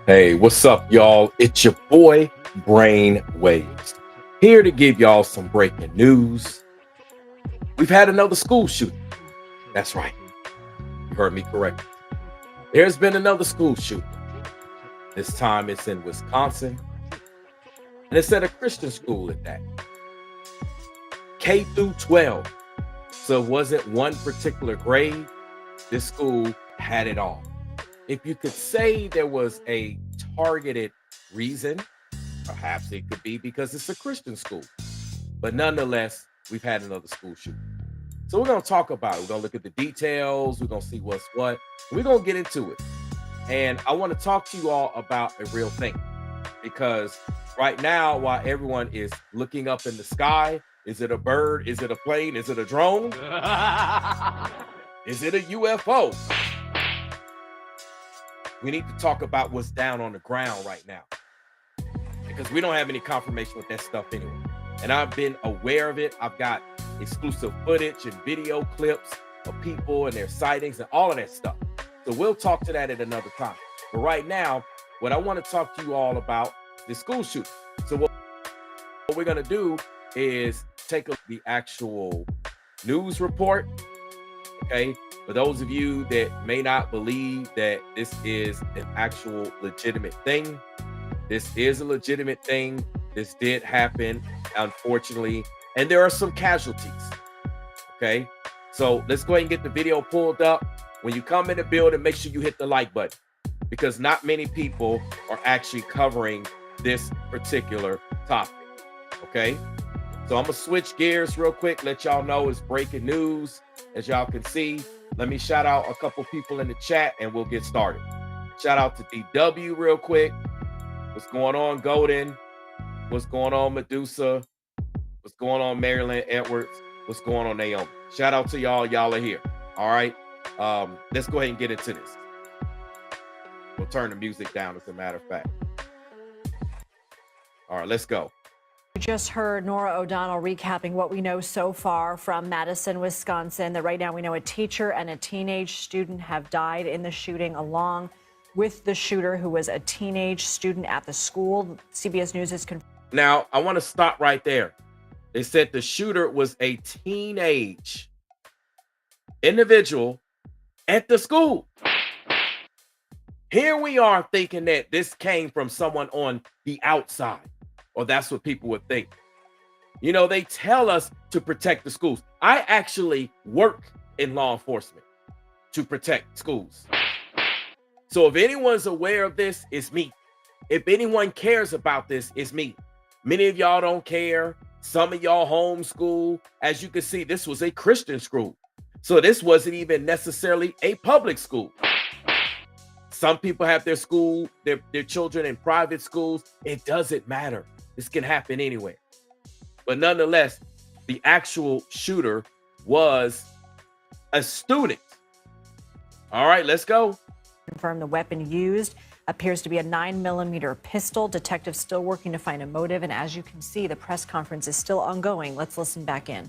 Hey, what's up, y'all? It's your boy, Brain Waves, here to give y'all some breaking news. We've had another school shooting. That's right. You heard me correctly. There's been another school shooting. This time it's in Wisconsin, and it's at a Christian school at that, K through 12. So it wasn't one particular grade. This school had it all. If you could say there was a targeted reason, perhaps it could be because it's a Christian school. But nonetheless, we've had another school shooting. So we're going to talk about it. We're going to look at the details. We're going to see what's what. We're going to get into it. And I want to talk to you all about a real thing. Because right now, while everyone is looking up in the sky, is it a bird? Is it a plane? Is it a drone? Is it a UFO? We need to talk about what's down on the ground right now. Because we don't have any confirmation with that stuff anyway. And I've been aware of it. I've got exclusive footage and video clips of people and their sightings and all of that stuff. So we'll talk to that at another time. But right now, what I want to talk to you all about is school shooting. So what we're going to do is take the actual news report. Okay. For those of you that may not believe that this is an actual legitimate thing, this is a legitimate thing. This did happen, unfortunately, and there are some casualties. Okay, so let's go ahead and get the video pulled up. When you come in the building, make sure you hit the like button because not many people are actually covering this particular topic. Okay, so I'm gonna switch gears real quick, let y'all know it's breaking news. As y'all can see, let me shout out a couple people in the chat and we'll get started. Shout out to DW real quick. What's going on, Golden? What's going on, Medusa? What's going on, Marilyn Edwards? What's going on, Naomi? Shout out to y'all. Y'all are here. All right. Let's go ahead and get into this. We'll turn the music down, as a matter of fact. All right, let's go. You just heard Nora O'Donnell recapping what we know so far from Madison, Wisconsin, that right now we know a teacher and a teenage student have died in the shooting along with the shooter, who was a teenage student at the school. CBS News is confirmed. Now, I want to stop right there. They said the shooter was a teenage individual at the school. Here we are thinking that this came from someone on the outside, or that's what people would think. You know, they tell us to protect the schools. I actually work in law enforcement to protect schools. So if anyone's aware of this, it's me. If anyone cares about this, it's me. Many of y'all don't care. Some of y'all homeschool. As you can see, this was a Christian school. So this wasn't even necessarily a public school. Some people have their school, their children in private schools. It doesn't matter. This can happen anywhere. But nonetheless, the actual shooter was a student. All right, let's go. Confirmed the weapon used appears to be a 9mm pistol. Detectives still working to find a motive. And as you can see, the press conference is still ongoing. Let's listen back in.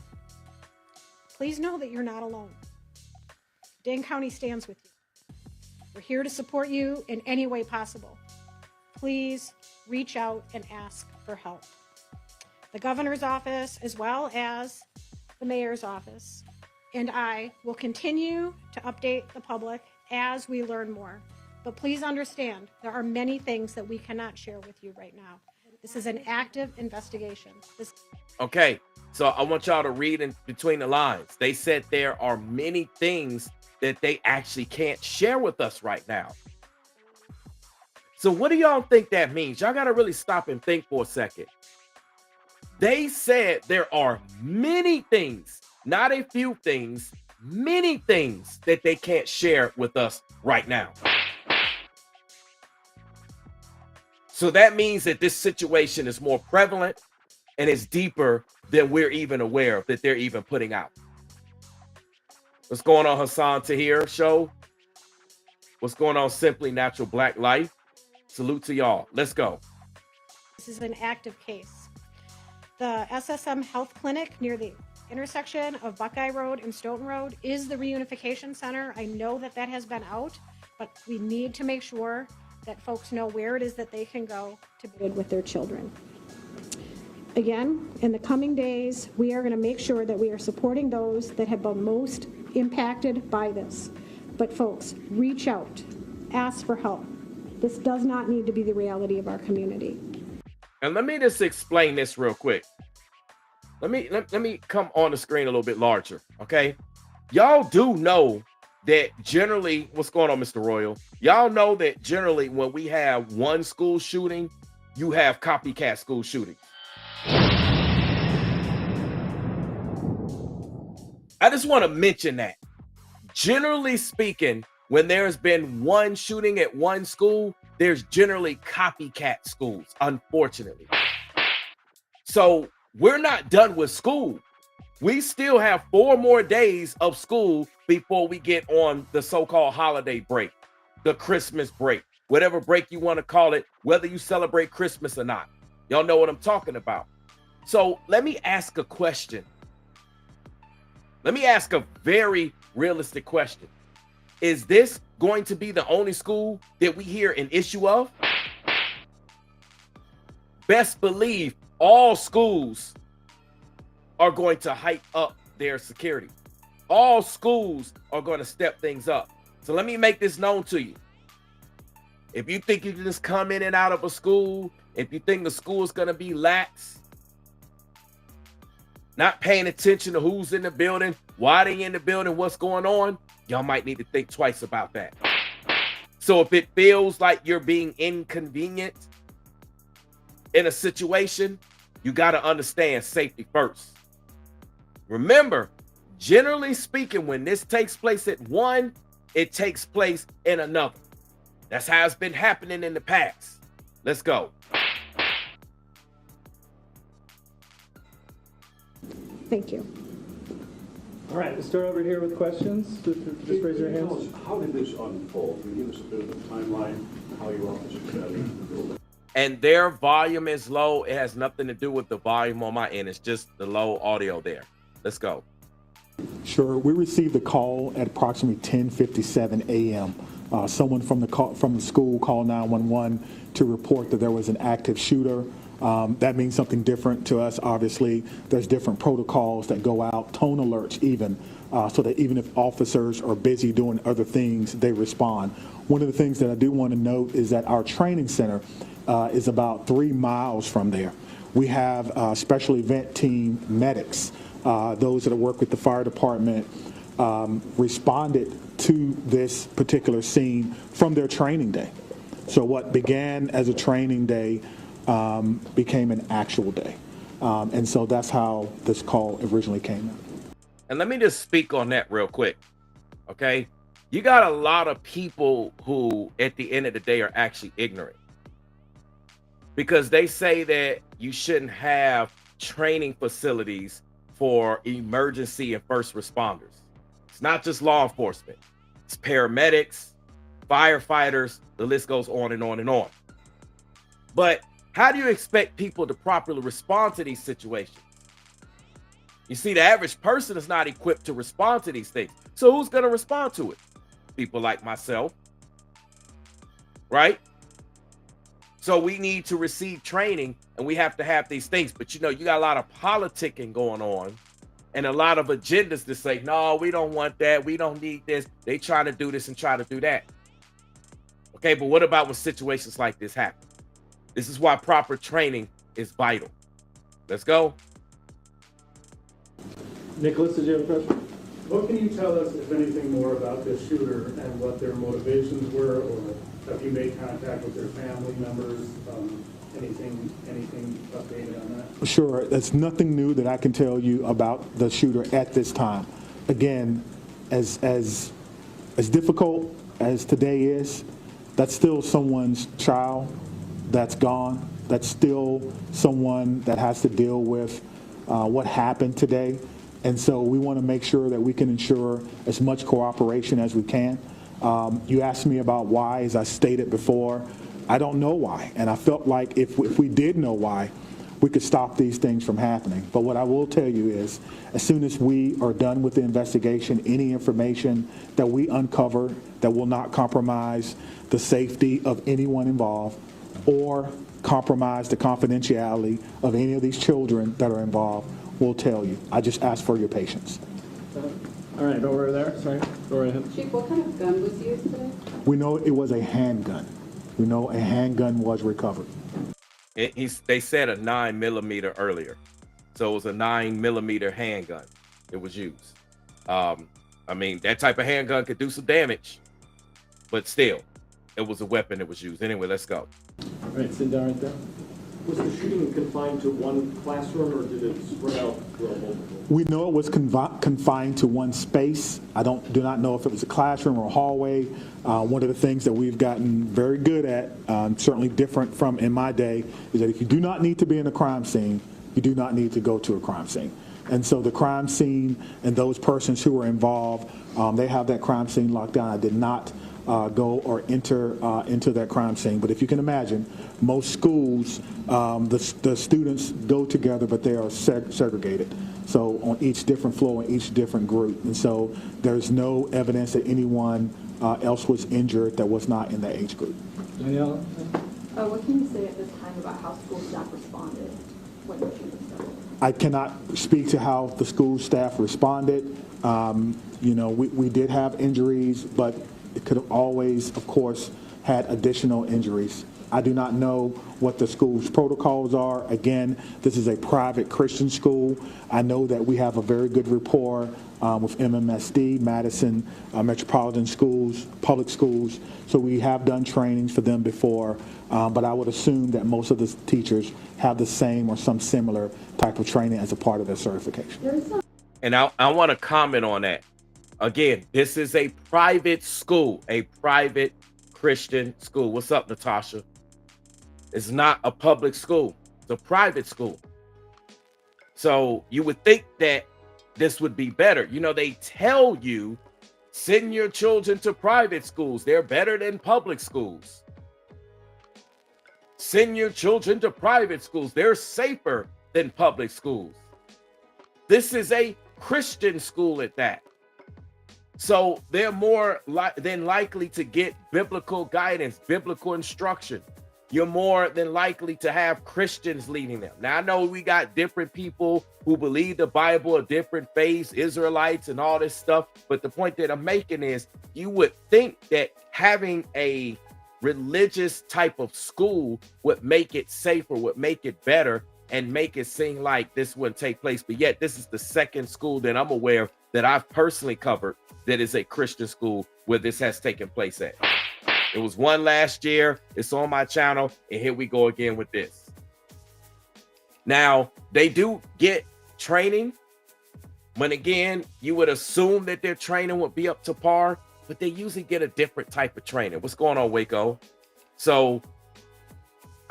Please know that you're not alone. Dane County stands with you. We're here to support you in any way possible. Please reach out and ask for help. The governor's office, as well as the mayor's office, and I will continue to update the public as we learn more. But please understand, there are many things that we cannot share with you right now. This is an active investigation. Okay, so I want y'all to read in between the lines. They said there are many things that they actually can't share with us right now. So what do y'all think that means? Y'all got to really stop and think for a second. They said there are many things, not a few things, many things that they can't share with us right now. So that means that this situation is more prevalent and it's deeper than we're even aware of, that they're even putting out. What's going on, Hassan Tahir Show? What's going on, Simply Natural Black Life? Salute to y'all. Let's go. This is an active case. The SSM Health Clinic near the intersection of Buckeye Road and Stoughton Road is the reunification center. I know that that has been out, but we need to make sure that folks know where it is that they can go to be with their children. Again, in the coming days, we are going to make sure that we are supporting those that have been most impacted by this. But folks, reach out, ask for help. This does not need to be the reality of our community. And let me just explain this real quick. Let me come on the screen a little bit larger, okay? Y'all do know that generally, what's going on, Mr. Royal? Y'all know that generally when we have one school shooting, you have copycat school shootings. I just want to mention that. Generally speaking, when there's been one shooting at one school, there's generally copycat schools, unfortunately. So we're not done with school. We still have 4 more days of school before we get on the so-called holiday break, the Christmas break, whatever break you want to call it, whether you celebrate Christmas or not. Y'all know what I'm talking about. So let me ask a question. Let me ask a very realistic question. Is this going to be the only school that we hear an issue of? Best believe all schools are going to hype up their security. All schools are going to step things up. So let me make this known to you. If you think you can just come in and out of a school, if you think the school is going to be lax, not paying attention to who's in the building, why they in the building, what's going on, y'all might need to think twice about that. So if it feels like you're being inconvenienced in a situation, you got to understand safety first. Remember, generally speaking, when this takes place at one, it takes place in another. That's how it's been happening in the past. Let's go. Thank you. All right, we'll start over here with questions. Just raise your hands. How did this unfold? Can you give us a bit of a timeline, how your officers got into the building? And their volume is low. It has nothing to do with the volume on my end. It's just the low audio there. Let's go. Sure. We received a call at approximately 10:57 a.m. Someone from the school called 911 to report that there was an active shooter. That means something different to us. Obviously, there's different protocols that go out, tone alerts even, so that even if officers are busy doing other things, they respond. One of the things that I do want to note is that our training center is about 3 miles from there. We have special event team medics, those that work with the fire department, responded to this particular scene from their training day. So what began as a training day became an actual day. And so that's how this call originally came in. And let me just speak on that real quick, okay? You got a lot of people who, at the end of the day, are actually ignorant. Because they say that you shouldn't have training facilities for emergency and first responders. It's not just law enforcement. It's paramedics, firefighters, the list goes on and on and on. But how do you expect people to properly respond to these situations? You see, the average person is not equipped to respond to these things. So who's going to respond to it? People like myself, right? So we need to receive training and we have to have these things. But you know, you got a lot of politicking going on and a lot of agendas to say, no, we don't want that. We don't need this. They trying to do this and try to do that. Okay, but what about when situations like this happen? This is why proper training is vital. Let's go. Nicholas, did you have a question? What can you tell us, if anything, more about this shooter and what their motivations were, or have you made contact with their family members? Anything updated on that? Sure. There's nothing new that I can tell you about the shooter at this time. Again, as difficult as today is, that's still someone's child that's gone. That's still someone that has to deal with what happened today. And so we want to make sure that we can ensure as much cooperation as we can. You asked me about why, as I stated before. I don't know why. And I felt like if we did know why, we could stop these things from happening. But what I will tell you is, as soon as we are done with the investigation, any information that we uncover that will not compromise the safety of anyone involved or compromise the confidentiality of any of these children that are involved, we'll tell you. I just ask for your patience. All right, over there. Sorry, go right ahead. Chief, what kind of gun was used today? We know it was a handgun. We know a handgun was recovered. They said a 9mm earlier, so it was a 9mm handgun. It was used. I mean, that type of handgun could do some damage, but still, it was a weapon that was used. Anyway, let's go. All right, sit down right there. Was the shooting confined to one classroom, or did it spread out throughout multiple? We know it was confined to one space. I do not know if it was a classroom or a hallway. One of the things that we've gotten very good at, certainly different from in my day, is that if you do not need to be in a crime scene, you do not need to go to a crime scene. And so the crime scene and those persons who were involved, they have that crime scene locked down. I did not go or enter into that crime scene. But if you can imagine, most schools, the students go together, but they are segregated. So on each different floor, in each different group. And so there's no evidence that anyone else was injured that was not in the age group. Danielle? What can you say at this time about how school staff responded when the shooting started? I cannot speak to how the school staff responded. You know, we did have injuries, but it could have always, of course, had additional injuries. I do not know what the school's protocols are. Again, this is a private Christian school. I know that we have a very good rapport with MMSD, Madison Metropolitan Schools, public schools. So we have done trainings for them before, but I would assume that most of the teachers have the same or some similar type of training as a part of their certification. And I want to comment on that. Again, this is a private school, a private Christian school. What's up, Natasha? It's not a public school. It's a private school. So you would think that this would be better. You know, they tell you, send your children to private schools. They're better than public schools. Send your children to private schools. They're safer than public schools. This is a Christian school at that. So they're more than likely to get biblical guidance, biblical instruction. You're more than likely to have Christians leading them. Now, I know we got different people who believe the Bible of different faiths, Israelites and all this stuff. But the point that I'm making is you would think that having a religious type of school would make it safer, would make it better, and make it seem like this wouldn't take place. But yet this is the second school that I'm aware of that I've personally covered that is a Christian school where this has taken place at. It was one last year. It's on my channel. And here we go again with this. Now, they do get training. When again, you would assume that their training would be up to par, but they usually get a different type of training. What's going on, Waco? So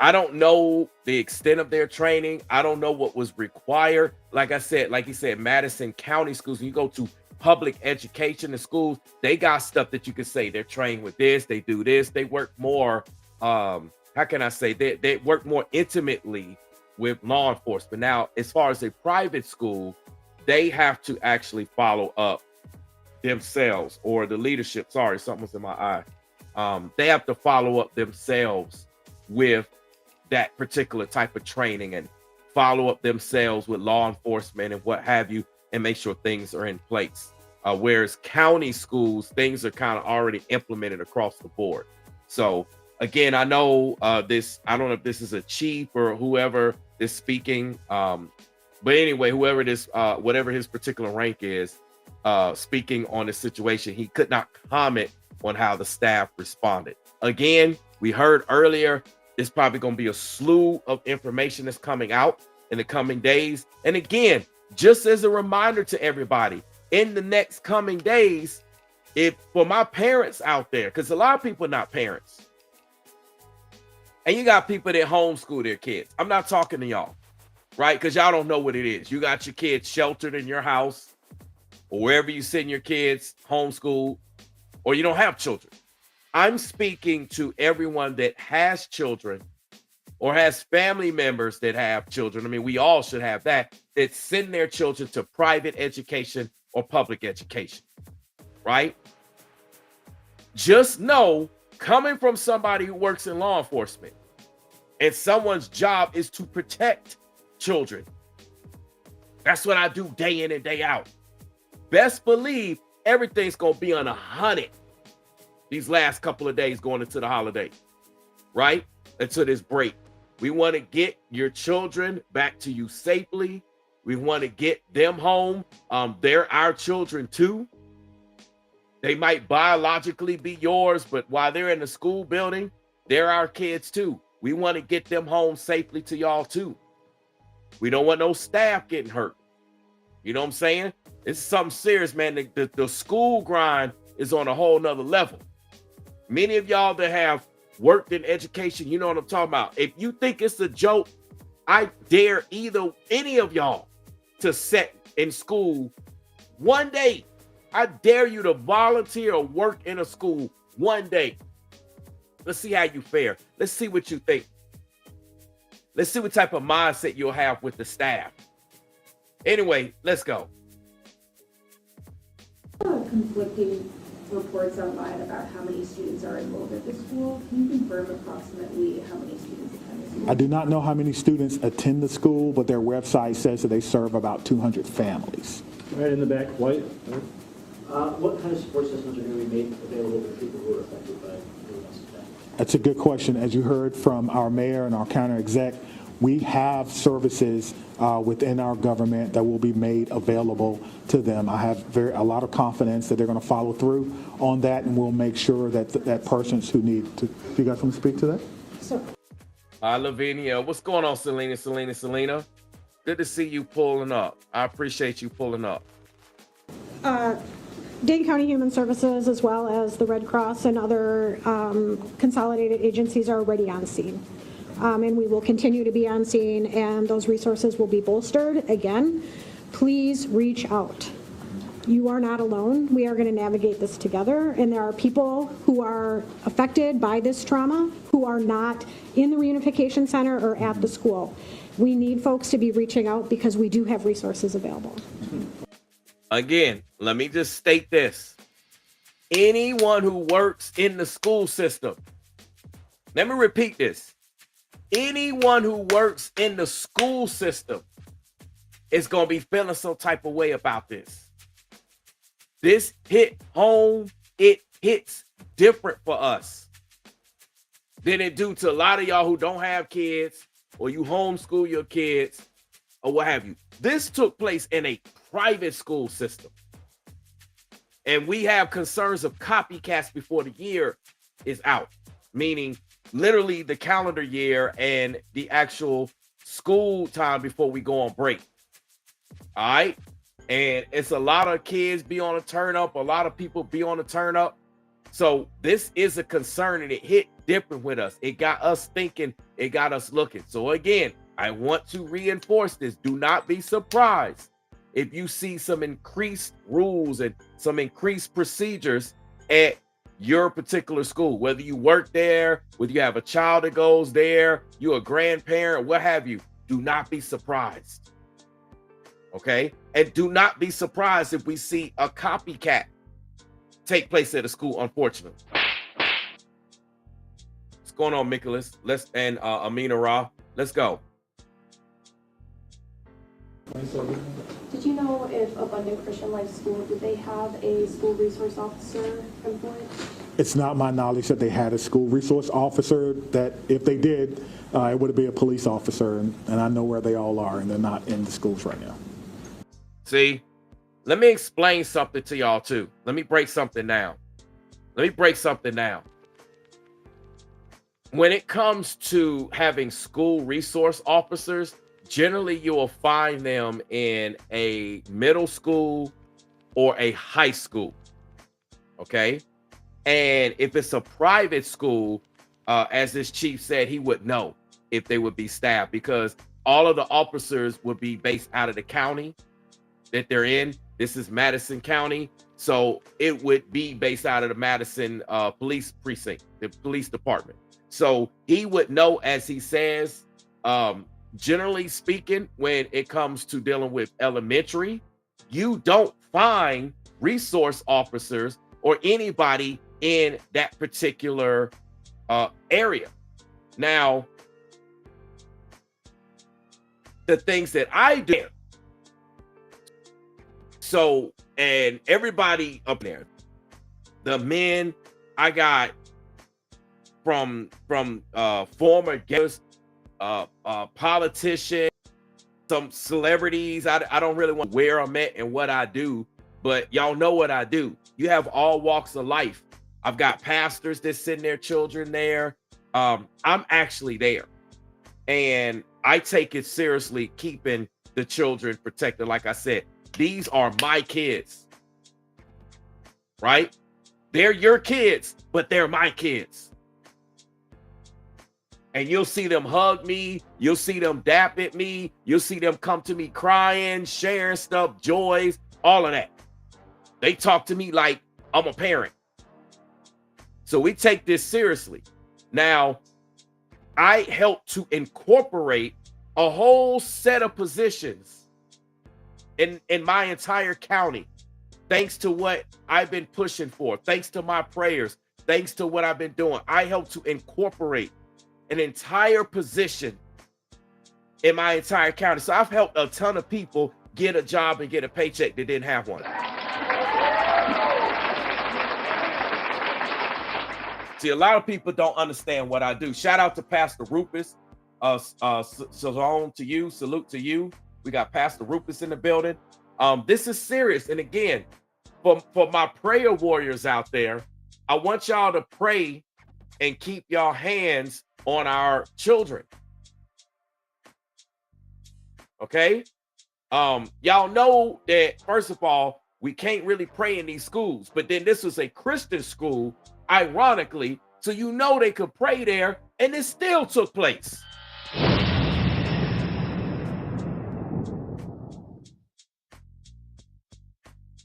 I don't know the extent of their training. I don't know what was required. Like I said, like you said, Madison County schools, when you go to public education in schools, they got stuff that you can say they're trained with this, they do this, they work more, how can I say, they work more intimately with law enforcement. Now, as far as a private school, they have to actually follow up themselves, or the leadership, sorry, something was in my eye. They have to follow up themselves with that particular type of training and follow up themselves with law enforcement and what have you, and make sure things are in place. Whereas county schools, things are kind of already implemented across the board. So again, I know this, I don't know if this is a chief or whoever is speaking. But anyway, whoever this, whatever his particular rank is, speaking on the situation, he could not comment on how the staff responded. Again, we heard earlier, there's probably going to be a slew of information that's coming out in the coming days. And again, just as a reminder to everybody, in the next coming days, if for my parents out there, because a lot of people are not parents, and you got people that homeschool their kids. I'm not talking to y'all, right? Because y'all don't know what it is. You got your kids sheltered in your house or wherever you send your kids, homeschool, or you don't have children. I'm speaking to everyone that has children or has family members that have children, I mean, we all should have that send their children to private education or public education, right? Just know, coming from somebody who works in law enforcement, and someone's job is to protect children. That's what I do day in and day out. Best believe everything's going to be on 100 these last couple of days going into the holiday, right? Until this break. We want to get your children back to you safely. We want to get them home. They're our children too. They might biologically be yours, but while they're in the school building, they're our kids too. We want to get them home safely to y'all too. We don't want no staff getting hurt. You know what I'm saying? It's something serious, man. The school grind is on a whole nother level. Many of y'all that have worked in education, you know what I'm talking about. If you think it's a joke, I dare any of y'all to sit in school one day. I dare you to volunteer or work in a school one day. Let's see how you fare. Let's see what you think. Let's see what type of mindset you'll have with the staff. Anyway, let's go. Conflicting reports online about how many students are enrolled at the school. Can you confirm approximately how many students attend the school? I do not know how many students attend the school, but their website says that they serve about 200 families. Right in the back, white. What kind of support systems are going to be made available for people who are affected by illness? That's a good question. As you heard from our mayor and our county exec, we have services within our government that will be made available to them. I have a lot of confidence that they're going to follow through on that, and we'll make sure that persons who need to. Do you guys want to speak to that? So, Hi, Lavinia. What's going on, Selena? Good to see you pulling up. I appreciate you pulling up. Dane County Human Services, as well as the Red Cross and other consolidated agencies, are already on scene. And we will continue to be on scene, and those resources will be bolstered. Again, please reach out. You are not alone. We are going to navigate this together, and there are people who are affected by this trauma who are not in the reunification center or at the school. We need folks to be reaching out because we do have resources available. Again, let me just state this. Anyone who works in the school system, let me repeat this. Anyone who works in the school system is going to be feeling some type of way about this. This hit home. It hits different for us than it do to a lot of y'all who don't have kids, or you homeschool your kids, or what have you. This took place in a private school system. And we have concerns of copycats before the year is out, meaning literally the calendar year and the actual school time before we go on break. All right. And it's a lot of kids be on a turn up. A lot of people be on a turn up. So this is a concern, and it hit different with us. It got us thinking. It got us looking. So again, I want to reinforce this. Do not be surprised if you see some increased rules and some increased procedures at your particular school, whether you work there, whether you have a child that goes there, you're a grandparent, what have you. Do not be surprised. Okay? And do not be surprised if we see a copycat take place at a school, unfortunately. What's going on, Nicholas? And Amina Ra. Let's go. Did you know if Abundant Christian Life School, did they have a school resource officer employed? It's not my knowledge that they had a school resource officer. That if they did, it would be a police officer, and I know where they all are, and they're not in the schools right now. See, let me explain something to y'all too. Let me break something down. When it comes to having school resource officers, generally you will find them in a middle school or a high school. Okay. And if it's a private school, as this chief said, he would know if they would be staffed, because all of the officers would be based out of the county that they're in. This is Madison County. So it would be based out of the Madison police precinct, the police department. So he would know, as he says, generally speaking, when it comes to dealing with elementary, you don't find resource officers or anybody in that particular area. Now, the things that I do, so, and everybody up there, the men I got from former guests, politicians, some celebrities. I don't really want where I'm at and what I do, but y'all know what I do. You have all walks of life. I've got pastors that send their children there. I'm actually there, and I take it seriously, keeping the children protected. Like I said, these are my kids, right? They're your kids, but they're my kids. And you'll see them hug me. You'll see them dap at me. You'll see them come to me crying, sharing stuff, joys, all of that. They talk to me like I'm a parent. So we take this seriously. Now, I help to incorporate a whole set of positions in my entire county, thanks to what I've been pushing for, thanks to my prayers, thanks to what I've been doing. I help to incorporate an entire position in my entire county. So I've helped a ton of people get a job and get a paycheck that didn't have one. See, a lot of people don't understand what I do. Shout out to Pastor Rufus. Salute to you. Salute to you. We got Pastor Rufus in the building. This is serious. And again, for my prayer warriors out there, I want y'all to pray and keep y'all hands on our children. Okay? Y'all know that, first of all, we can't really pray in these schools, but then this was a Christian school, ironically, so you know they could pray there, and it still took place.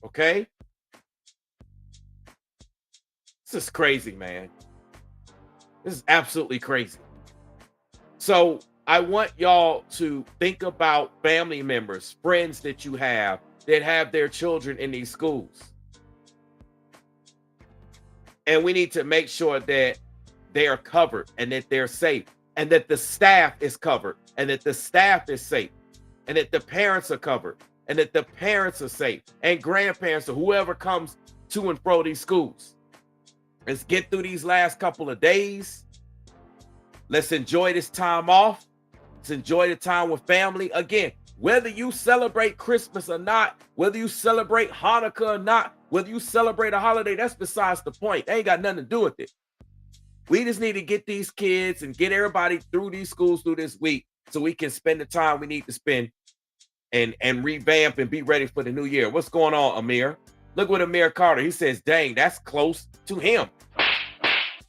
Okay? This is crazy, man. This is absolutely crazy. So I want y'all to think about family members, friends that you have that have their children in these schools. And we need to make sure that they are covered and that they're safe, and that the staff is covered, and that the staff is safe, and that the parents are covered, and that the parents are safe, and grandparents or whoever comes to and fro these schools. Let's get through these last couple of days. Let's enjoy this time off. Let's enjoy the time with family. Again, whether you celebrate Christmas or not, whether you celebrate Hanukkah or not, whether you celebrate a holiday, that's besides the point. They ain't got nothing to do with it. We just need to get these kids and get everybody through these schools through this week so we can spend the time we need to spend and revamp and be ready for the new year. What's going on, Amir? Look what Amir Carter, he says, dang, that's close to him.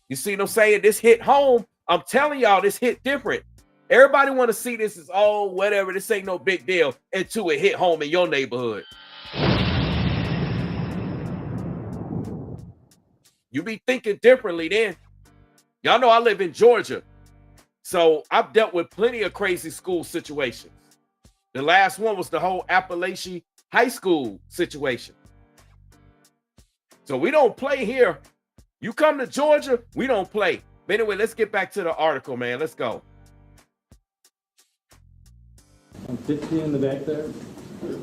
You see what I'm saying? This hit home. I'm telling y'all, this hit different. Everybody want to see this as, oh, whatever, this ain't no big deal, until it hit home in your neighborhood. You be thinking differently then. Y'all know I live in Georgia, so I've dealt with plenty of crazy school situations. The last one was the whole Appalachian High School situation. So we don't play here. You come to Georgia, we don't play. But anyway, let's get back to the article, man. Let's go. 50 in the back there.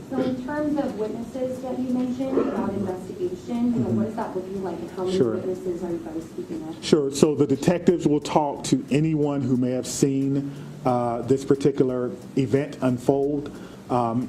So in terms of witnesses that you mentioned about investigation, what is that looking like, and how many Sure. witnesses are you guys speaking of? Sure. So the detectives will talk to anyone who may have seen this particular event unfold,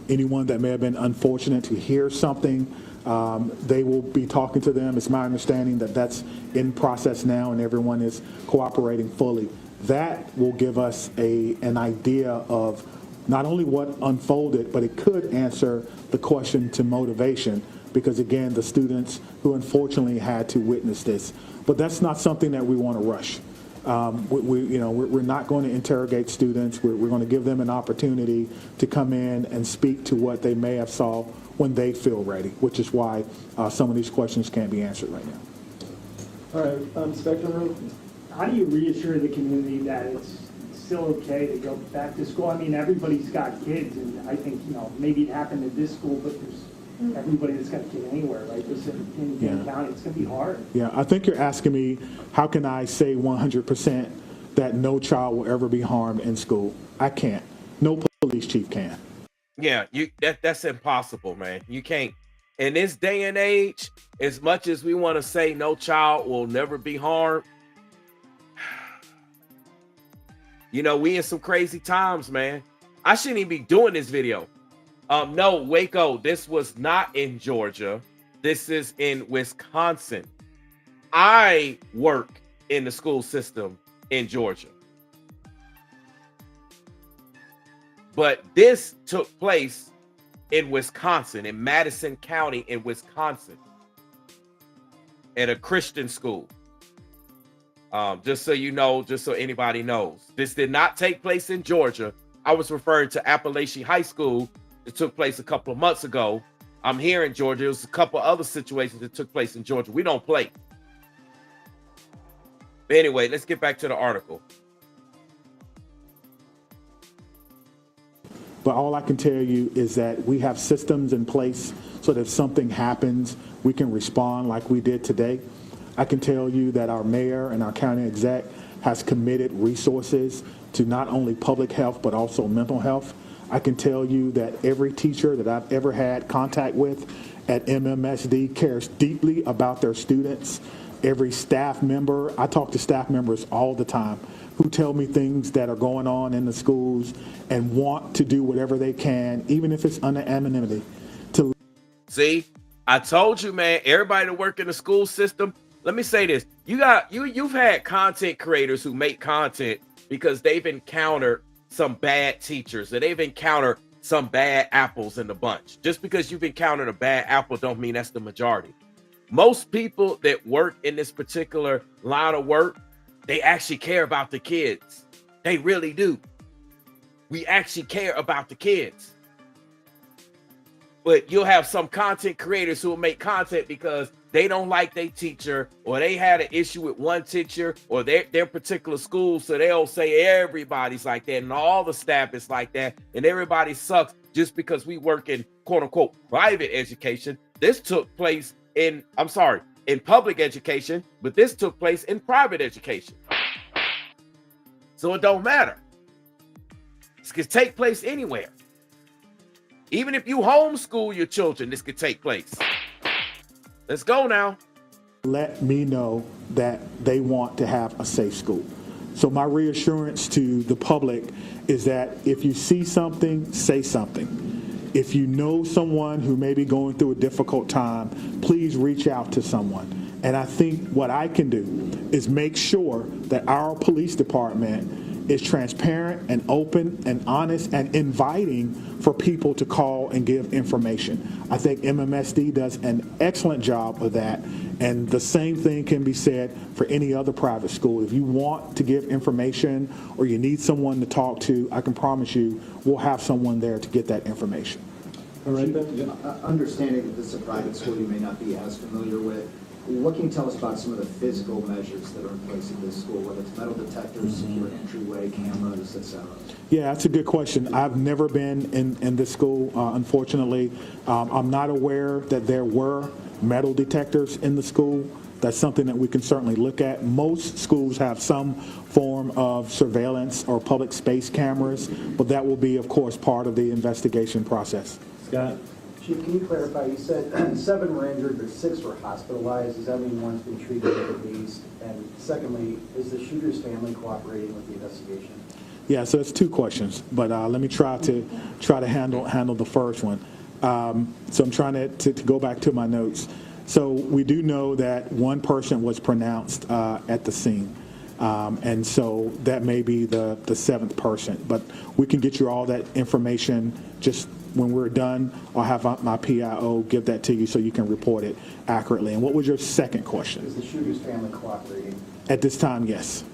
anyone that may have been unfortunate to hear something. They will be talking to them. It's my understanding that that's in process now and everyone is cooperating fully. That will give us an idea of not only what unfolded, but it could answer the question to motivation, because again, the students who unfortunately had to witness this. But that's not something that we want to rush. We're not going to interrogate students. We're going to give them an opportunity to come in and speak to what they may have saw when they feel ready, which is why some of these questions can't be answered right now. All right, Spectrum Room. how do you reassure the community that it's still okay to go back to school? I mean, everybody's got kids, and I think, maybe it happened at this school, but there's everybody that's got a kid anywhere, right? Just in King County, it's going to be hard. Yeah, I think you're asking me, how can I say 100% that no child will ever be harmed in school? I can't. No police chief can. Yeah, that's impossible, man. You can't. In this day and age, as much as we want to say no child will never be harmed, we in some crazy times, man. I shouldn't even be doing this video. No, Waco, this was not in Georgia. This is in Wisconsin. I work in the school system in Georgia. But this took place in Wisconsin, in Madison County in Wisconsin, at a Christian school. Just so you know, just so anybody knows, this did not take place in Georgia. I was referring to Appalachian High School. It took place a couple of months ago. I'm here in Georgia. There was a couple other situations that took place in Georgia. We don't play. But anyway, let's get back to the article. But all I can tell you is that we have systems in place so that if something happens, we can respond like we did today. I can tell you that our mayor and our county exec has committed resources to not only public health, but also mental health. I can tell you that every teacher that I've ever had contact with at MMSD cares deeply about their students. Every staff member, I talk to staff members all the time who tell me things that are going on in the schools and want to do whatever they can, even if it's under anonymity. See, I told you, man, everybody that work in the school system, let me say this. You've had content creators who make content because they've encountered some bad teachers, or they've encountered some bad apples in the bunch. Just because you've encountered a bad apple don't mean that's the majority. Most people that work in this particular line of work, they actually care about the kids. They really do. We actually care about the kids. But you'll have some content creators who will make content because they don't like their teacher, or they had an issue with one teacher or their particular school. So they'll say everybody's like that and all the staff is like that and everybody sucks just because we work in quote unquote private education. This took place in public education, but this took place in private education. So it don't matter. This could take place anywhere. Even if you homeschool your children, this could take place. Let's go now. Let me know that they want to have a safe school. So my reassurance to the public is that if you see something, say something. If you know someone who may be going through a difficult time, please reach out to someone. And I think what I can do is make sure that our police department is transparent and open and honest and inviting for people to call and give information. I think MMSD does an excellent job of that, and the same thing can be said for any other private school. If you want to give information or you need someone to talk to, I can promise you we'll have someone there to get that information. All right, Understanding that this is a private school you may not be as familiar with, what can you tell us about some of the physical measures that are in place at this school, whether it's metal detectors, secure entryway, cameras, etc.? Yeah, that's a good question. I've never been in this school, unfortunately. I'm not aware that there were metal detectors in the school. That's something that we can certainly look at. Most schools have some form of surveillance or public space cameras, but that will be, of course, part of the investigation process. Scott? Chief, can you clarify, you said 7 were injured, but 6 were hospitalized. Does that mean one's been treated at least? And secondly, is the shooter's family cooperating with the investigation? Yeah, so it's 2 questions, but let me try to handle the first one. So I'm trying to go back to my notes. So we do know that 1 person was pronounced at the scene. And so that may be the 7th person, but we can get you all that information just when we're done. I'll have my PIO give that to you so you can report it accurately. And what was your second question? Is the shooter's family cooperating? At this time, yes.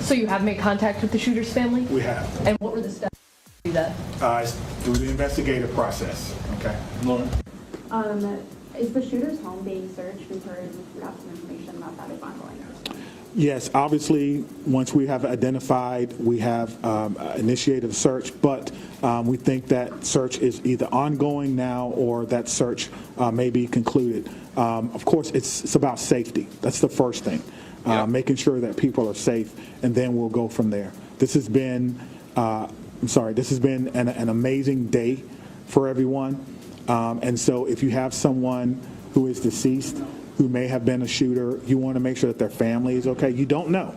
So you have made contact with the shooter's family? We have. And what were the steps to do that? It's through the investigative process. Okay. Lauren? Is the shooter's home being searched? We've got some information about that is ongoing. Yes, obviously, once we have identified, we have initiated a search, but we think that search is either ongoing now or that search may be concluded. Of course, it's about safety. That's the first thing, making sure that people are safe, and then we'll go from there. This has been, this has been an amazing day for everyone. And so if you have someone who is deceased, who may have been a shooter, you want to make sure that their family is okay. You don't know.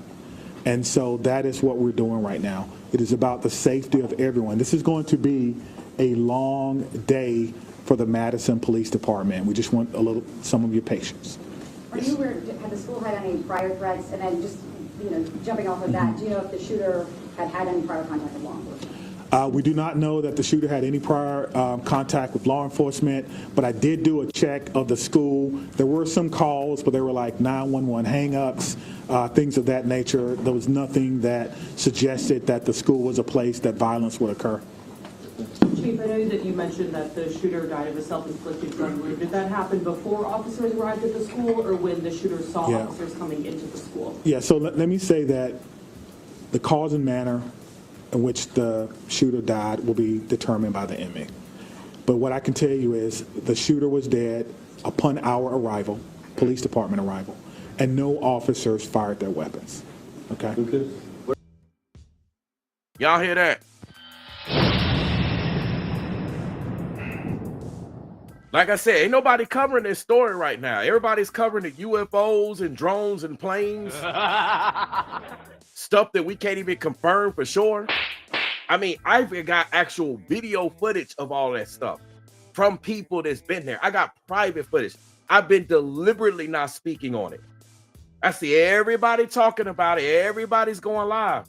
And so that is what we're doing right now. It is about the safety of everyone. This is going to be a long day for the Madison Police Department. We just want some of your patience. Are you aware, had the school had any prior threats? And then just, jumping off of that, do you know if the shooter had any prior contact with law enforcement? We do not know that the shooter had any prior contact with law enforcement, but I did do a check of the school. There were some calls, but they were like 911 hang-ups, things of that nature. There was nothing that suggested that the school was a place that violence would occur. Chief, I know that you mentioned that the shooter died of a self-inflicted gun wound. Did that happen before officers arrived at the school or when the shooter saw officers coming into the school? Yeah, so let me say that the cause and manner in which the shooter died will be determined by the inmate. But what I can tell you is the shooter was dead upon our arrival, police department arrival, and no officers fired their weapons. Okay? Y'all hear that? Like I said, ain't nobody covering this story right now. Everybody's covering the UFOs and drones and planes. Stuff that we can't even confirm for sure. I mean, I've got actual video footage of all that stuff from people that's been there. I got private footage. I've been deliberately not speaking on it. I see everybody talking about it. Everybody's going live.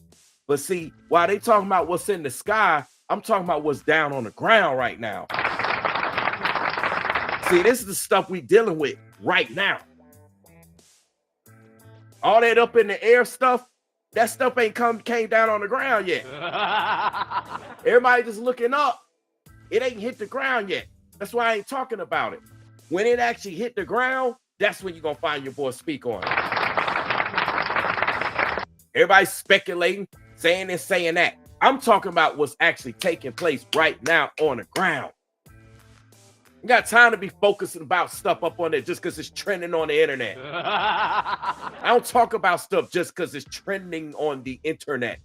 But see, while they talking about what's in the sky, I'm talking about what's down on the ground right now. See, this is the stuff we dealing with right now. All that up in the air stuff, that stuff ain't came down on the ground yet. Everybody just looking up. It ain't hit the ground yet. That's why I ain't talking about it. When it actually hit the ground, that's when you're going to find your boy speak on it. Everybody's speculating, saying this, saying that. I'm talking about what's actually taking place right now on the ground. You got time to be focusing about stuff up on there just because it's trending on the internet. I don't talk about stuff just because it's trending on the internet.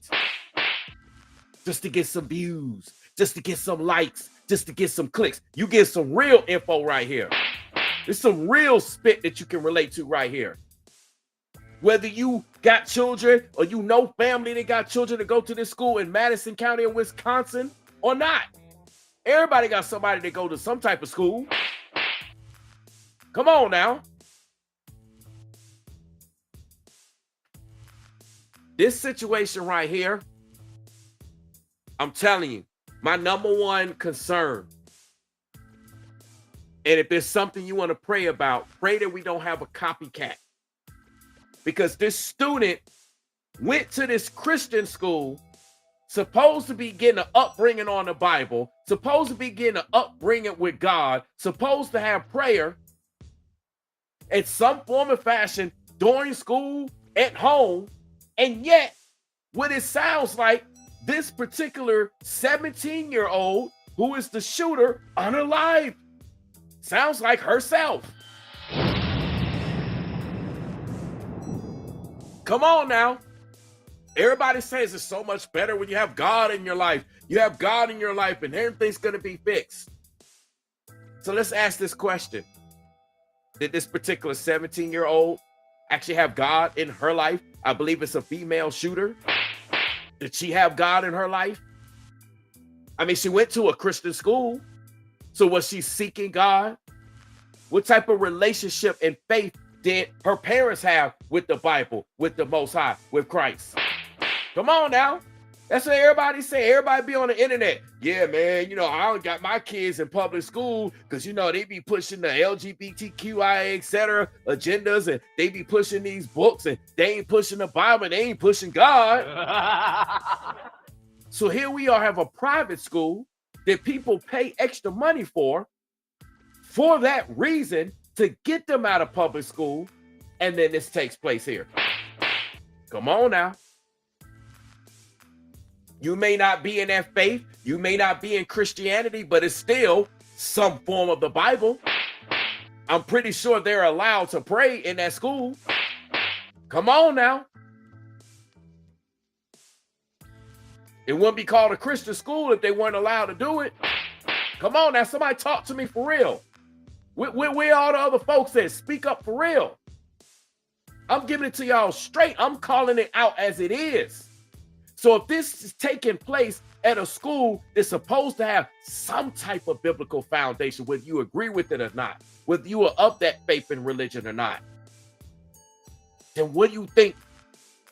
Just to get some views, just to get some likes, just to get some clicks. You get some real info right here. There's some real spit that you can relate to right here. Whether you got children or you know family that got children to go to this school in Madison County in Wisconsin or not. Everybody got somebody that go to some type of school. Come on now. This situation right here, I'm telling you, my number one concern, and if there's something you want to pray about, pray that we don't have a copycat. Because this student went to this Christian school, supposed to be getting an upbringing on the Bible, supposed to be getting an upbringing with God, supposed to have prayer in some form of fashion during school, at home, and yet what it sounds like, this particular 17-year-old who is the shooter unalive. Sounds like herself. Come on now. Everybody says it's so much better when you have God in your life. You have God in your life and everything's going to be fixed. So let's ask this question. Did this particular 17-year-old actually have God in her life? I believe it's a female shooter. Did she have God in her life? I mean, she went to a Christian school. So was she seeking God? What type of relationship and faith did her parents have with the Bible, with the Most High, with Christ? Come on now. That's what everybody say. Everybody be on the internet. Yeah, man, I don't got my kids in public school because, they be pushing the LGBTQIA, et cetera, agendas, and they be pushing these books, and they ain't pushing the Bible, and they ain't pushing God. So here we are, have a private school that people pay extra money for for that reason to get them out of public school, and then this takes place here. Come on now. You may not be in that faith, you may not be in Christianity, but it's still some form of the Bible. I'm pretty sure they're allowed to pray in that school. Come on now. It wouldn't be called a Christian school if they weren't allowed to do it. Come on now, somebody talk to me for real. Where all the other folks that speak up for real? I'm giving it to y'all straight. I'm calling it out as it is. So if this is taking place at a school that's supposed to have some type of biblical foundation, whether you agree with it or not, whether you are of that faith and religion or not, then what do you think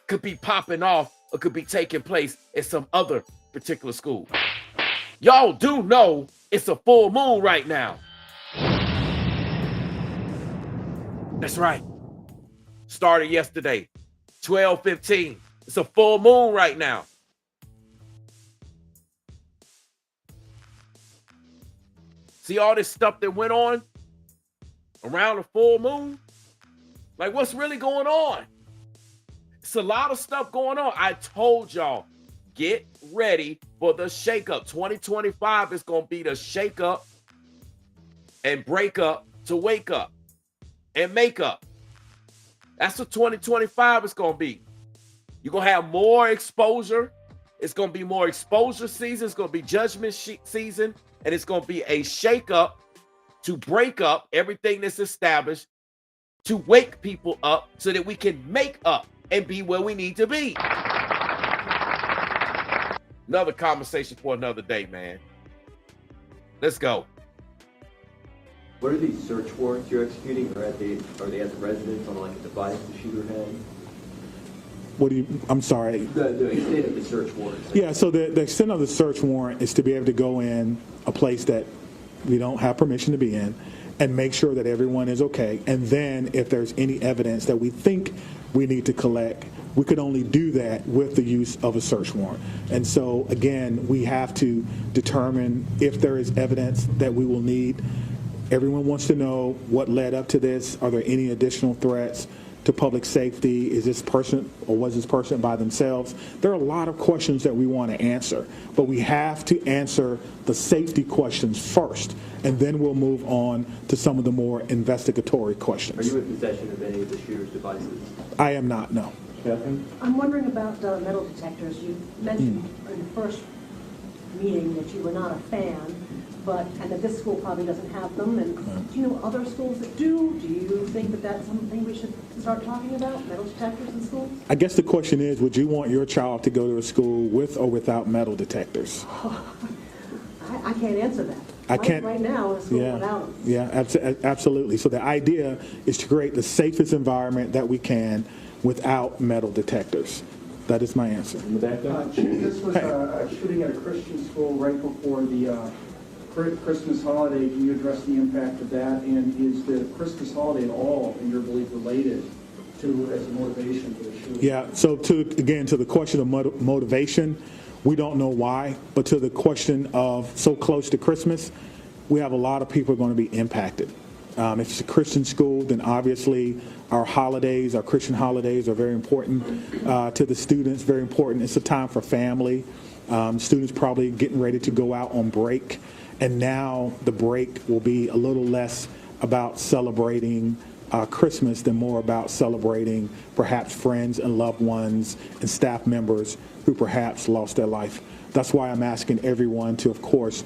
could be popping off or could be taking place at some other particular school? Y'all do know it's a full moon right now. That's right. Started yesterday, 12:15. It's a full moon right now. See all this stuff that went on around the full moon? Like, what's really going on? It's a lot of stuff going on. I told y'all, get ready for the shakeup. 2025 is going to be the shakeup and break up to wake up and make up. That's what 2025 is going to be. You're going to have more exposure. It's going to be more exposure season. It's going to be judgment season. And it's going to be a shakeup to break up everything that's established, to wake people up so that we can make up and be where we need to be. Another conversation for another day, man. Let's go. What are these search warrants you're executing? Are they at the residence on like a device the shooter had? What do you, I'm sorry. The extent of the search warrants. Yeah, so the extent of the search warrant is to be able to go in a place that we don't have permission to be in and make sure that everyone is okay. And then if there's any evidence that we think we need to collect, we could only do that with the use of a search warrant. And so, again, we have to determine if there is evidence that we will need. Everyone wants to know what led up to this. Are there any additional threats to public safety? Is this person or was this person by themselves? There are a lot of questions that we want to answer, but we have to answer the safety questions first, and then we'll move on to some of the more investigatory questions. Are you in possession of any of the shooter's devices? I am not, no. I'm wondering about metal detectors. You mentioned in the first meeting that you were not a fan, and that this school probably doesn't have them. And do you know other schools that do? Do you think that that's something we should start talking about, metal detectors in schools? I guess the question is, would you want your child to go to a school with or without metal detectors? I can't answer that. I can't. Right now, in a school without them. Yeah, absolutely. So the idea is to create the safest environment that we can without metal detectors. That is my answer. Chief, this was a shooting at a Christian school right before the Christmas holiday. Can you address the impact of that? And is the Christmas holiday at all, in your belief, related to as a motivation for the shooting? Yeah, so to the question of motivation, we don't know why, but to the question of so close to Christmas, we have a lot of people going to be impacted. If it's a Christian school, then obviously our holidays, our Christian holidays are very important to the students, very important. It's a time for family. Students probably getting ready to go out on break, and now the break will be a little less about celebrating Christmas than more about celebrating perhaps friends and loved ones and staff members who perhaps lost their life. That's why I'm asking everyone to, of course,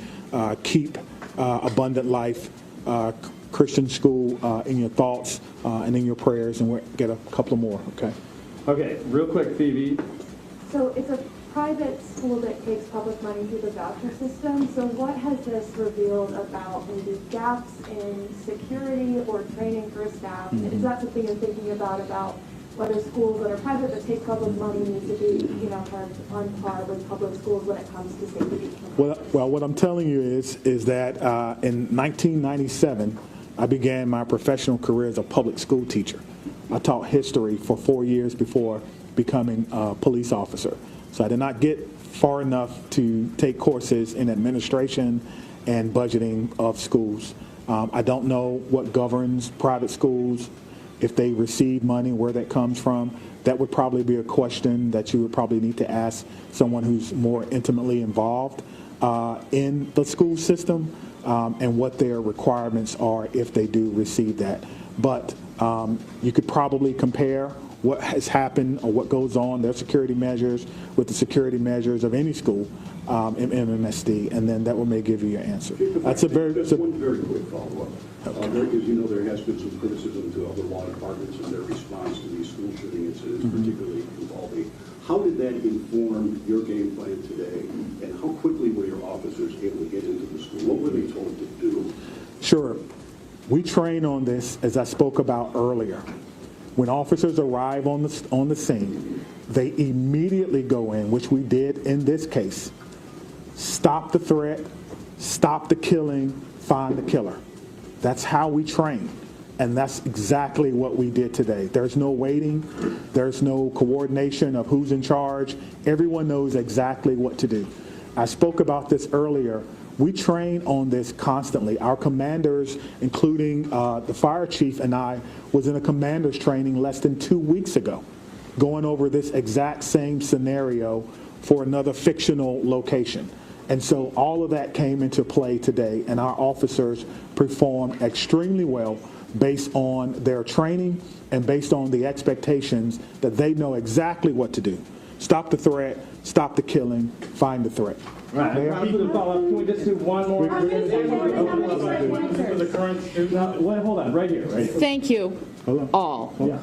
keep Abundant Life Christian School in your thoughts and in your prayers, and we'll get a couple more, okay? Okay, real quick, Phoebe. So it's a private school that takes public money through the voucher system. So what has this revealed about maybe gaps in security or training for staff? Is that something you're thinking about whether schools that are private that take public money need to be, kind of on par with public schools when it comes to safety? Well, what I'm telling you is that in 1997, I began my professional career as a public school teacher. I taught history for 4 years before becoming a police officer. So I did not get far enough to take courses in administration and budgeting of schools. I don't know what governs private schools, if they receive money, where that comes from. That would probably be a question that you would probably need to ask someone who's more intimately involved in the school system and what their requirements are if they do receive that. But you could probably compare what has happened or what goes on, their security measures, with the security measures of any school in MMSD, and then that may give you your answer. That's a very... Just one very quick follow-up. Because you know there has been some criticism to other law departments and their response to these school shooting incidents, particularly involving. How did that inform your game plan today, and how quickly were your officers able to get into the school? What were they told to do? Sure. We train on this, as I spoke about earlier. When officers arrive on the scene, they immediately go in, which we did in this case. Stop the threat, stop the killing, find the killer. That's how we train. And that's exactly what we did today. There's no waiting. There's no coordination of who's in charge. Everyone knows exactly what to do. I spoke about this earlier. We train on this constantly. Our commanders, including the fire chief and I, was in a commander's training less than 2 weeks ago, going over this exact same scenario for another fictional location. And so all of that came into play today, and our officers performed extremely well based on their training and based on the expectations that they know exactly what to do. Stop the threat, stop the killing, find the threat. Right. Can we just do one more? For the current student. Wait, hold on, right here. Thank you all. Yeah.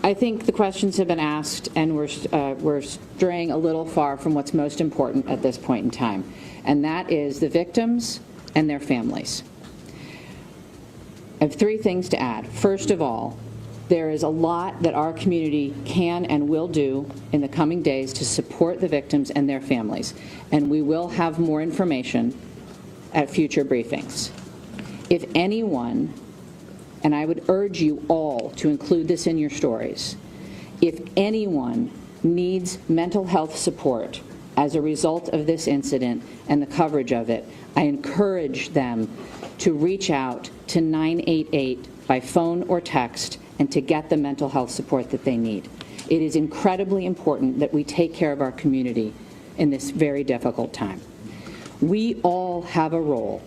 I think the questions have been asked, and we're straying a little far from what's most important at this point in time, and that is the victims and their families. I have 3 things to add. First of all, there is a lot that our community can and will do in the coming days to support the victims and their families, and we will have more information at future briefings. If anyone, and I would urge you all to include this in your stories, if anyone needs mental health support as a result of this incident and the coverage of it, I encourage them to reach out to 988 by phone or text and to get the mental health support that they need. It is incredibly important that we take care of our community in this very difficult time. We all have a role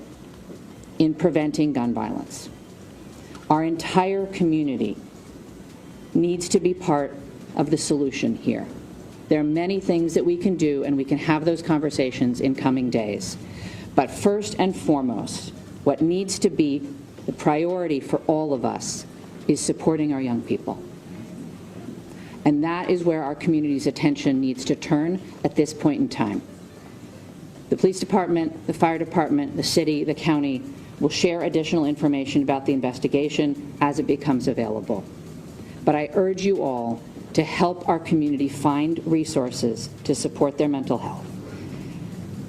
in preventing gun violence. Our entire community needs to be part of the solution here. There are many things that we can do, and we can have those conversations in coming days. But first and foremost, what needs to be the priority for all of us is supporting our young people. And that is where our community's attention needs to turn at this point in time. The police department, the fire department, the city, the county will share additional information about the investigation as it becomes available. But I urge you all to help our community find resources to support their mental health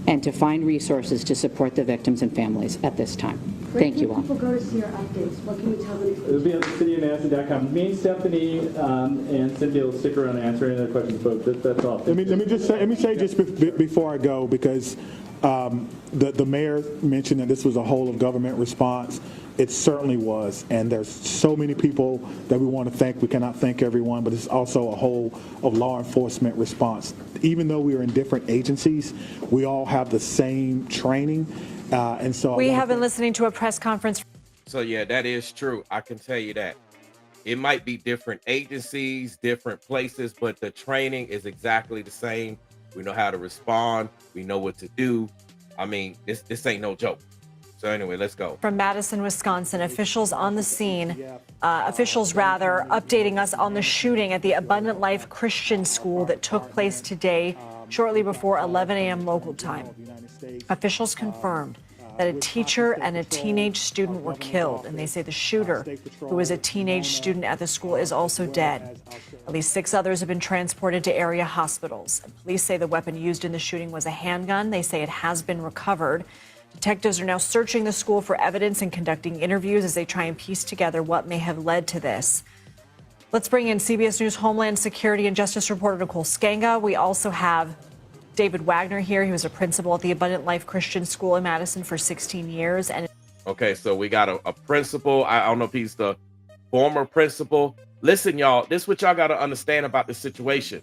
and to find resources to support the victims and families at this time. Thank you all. Where can people go to see your updates? What can you tell them? It'll be on cityofmadison.com. Me, Stephanie, and Cynthia will stick around and answer any other questions, but that's all. Let me say just before I go, because the mayor mentioned that this was a whole of government response. It certainly was, and there's so many people that we want to thank. We cannot thank everyone, but it's also a whole of law enforcement response. Even though we are in different agencies, we all have the same training, and so we have been listening to a press conference. So yeah, that is true. I can tell you that. It might be different agencies, different places, but the training is exactly the same. We know how to respond. We know what to do. I mean, this ain't no joke. So anyway, let's go. From Madison, Wisconsin, officials on the scene, updating us on the shooting at the Abundant Life Christian School that took place today, shortly before 11 a.m. local time. Officials confirmed that a teacher and a teenage student were killed, and they say the shooter, who was a teenage student at the school, is also dead. At least 6 others have been transported to area hospitals. Police say the weapon used in the shooting was a handgun. They say it has been recovered. Detectives are now searching the school for evidence and conducting interviews as they try and piece together what may have led to this. Let's bring in CBS News Homeland Security and Justice reporter Nicole Skenga. We also have David Wagner here. He was a principal at the Abundant Life Christian School in Madison for 16 years. And Okay, so we got a principal. I don't know if he's the former principal. Listen, y'all, this is what y'all got to understand about the situation.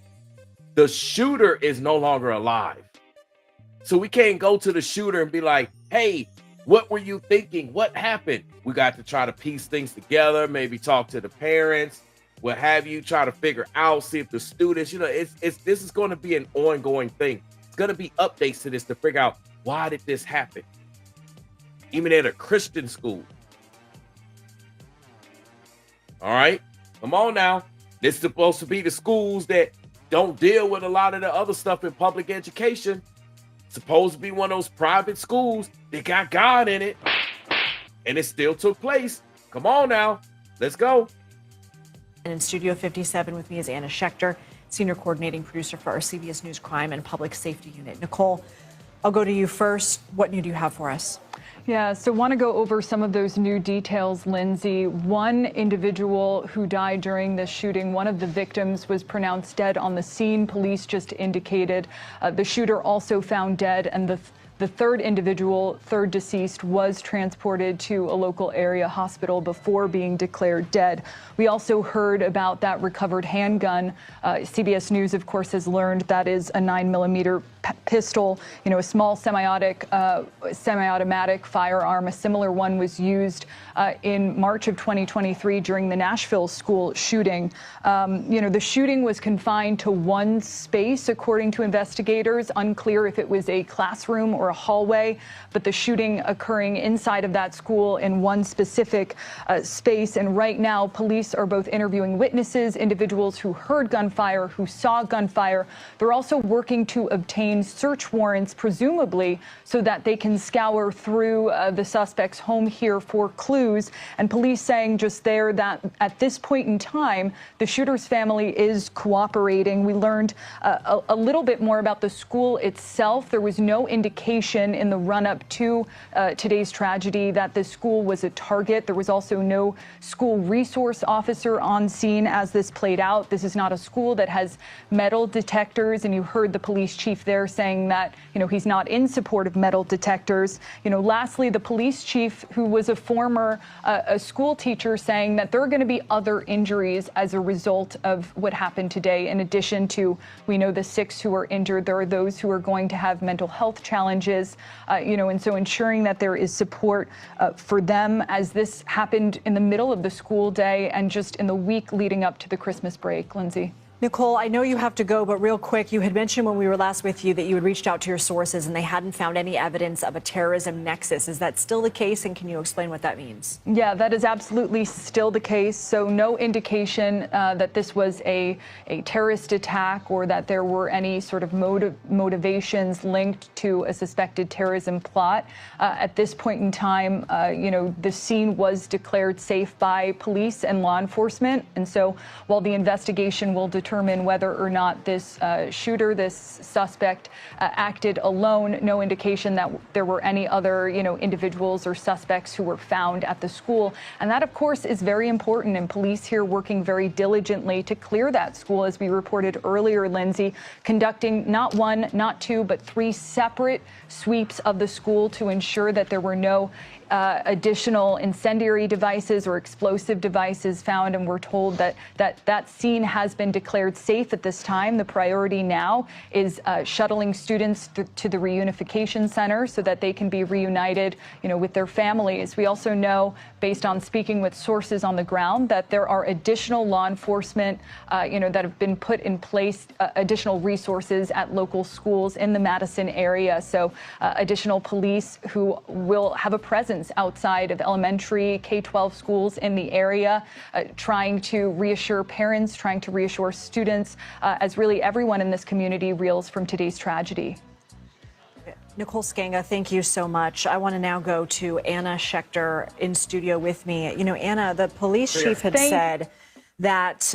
The shooter is no longer alive. So we can't go to the shooter and be like, hey, what were you thinking? What happened? We got to try to piece things together, maybe talk to the parents, what have you, try to figure out, see if the students, this is going to be an ongoing thing. It's going to be updates to this to figure out, why did this happen? Even at a Christian school. All right, come on now. This is supposed to be the schools that don't deal with a lot of the other stuff in public education. Supposed to be one of those private schools that got God in it, and it still took place. Come on now, let's go. And in Studio 57 with me is Anna Schechter, Senior Coordinating Producer for our CBS News Crime and Public Safety Unit. Nicole, I'll go to you first. What new do you have for us? Yeah, so want to go over some of those new details, Lindsay. One individual who died during this shooting, one of the victims, was pronounced dead on the scene. Police just indicated the shooter also found dead, and the third individual, third deceased, was transported to a local area hospital before being declared dead. We also heard about that recovered handgun. CBS News, of course, has learned that is a 9mm pistol, a small semi-automatic firearm. A similar one was used in March of 2023 during the Nashville school shooting. The shooting was confined to one space, according to investigators. Unclear if it was a classroom or a hallway, but the shooting occurring inside of that school in one specific space. And right now, police are both interviewing witnesses, individuals who heard gunfire, who saw gunfire. They're also working to obtain search warrants, presumably, so that they can scour through the suspect's home here for clues. And police saying just there that at this point in time, the shooter's family is cooperating. We learned a little bit more about the school itself. There was no indication in the run-up to today's tragedy that the school was a target. There was also no school resource officer on scene as this played out. This is not a school that has metal detectors, and you heard the police chief there saying that, he's not in support of metal detectors. Lastly, the police chief, who was a former a school teacher, saying that there are going to be other injuries as a result of what happened today. In addition to, we know the 6 who are injured, there are those who are going to have mental health challenges, and so ensuring that there is support for them as this happened in the middle of the school day and just in the week leading up to the Christmas break. Lindsay. Nicole, I know you have to go, but real quick, you had mentioned when we were last with you that you had reached out to your sources and they hadn't found any evidence of a terrorism nexus. Is that still the case? And can you explain what that means? Yeah, that is absolutely still the case. So no indication that this was a terrorist attack or that there were any sort of motivations linked to a suspected terrorism plot. At this point in time, the scene was declared safe by police and law enforcement. And so while the investigation will determine whether or not this shooter, this suspect, acted alone, no indication that there were any other, individuals or suspects who were found at the school. And that, of course, is very important. And police here working very diligently to clear that school, as we reported earlier, Lindsay, conducting not 1, not 2, but 3 separate sweeps of the school to ensure that there were no additional incendiary devices or explosive devices found, and we're told that scene has been declared safe at this time. The priority now is shuttling students to the reunification center so that they can be reunited, with their families. We also know, based on speaking with sources on the ground, that there are additional law enforcement, that have been put in place, additional resources at local schools in the Madison area. So additional police who will have a presence outside of elementary K-12 schools in the area, trying to reassure parents, trying to reassure students, as really everyone in this community reels from today's tragedy. Nicole Skanga, thank you so much. I want to now go to Anna Schechter in studio with me. Anna, the police chief had said that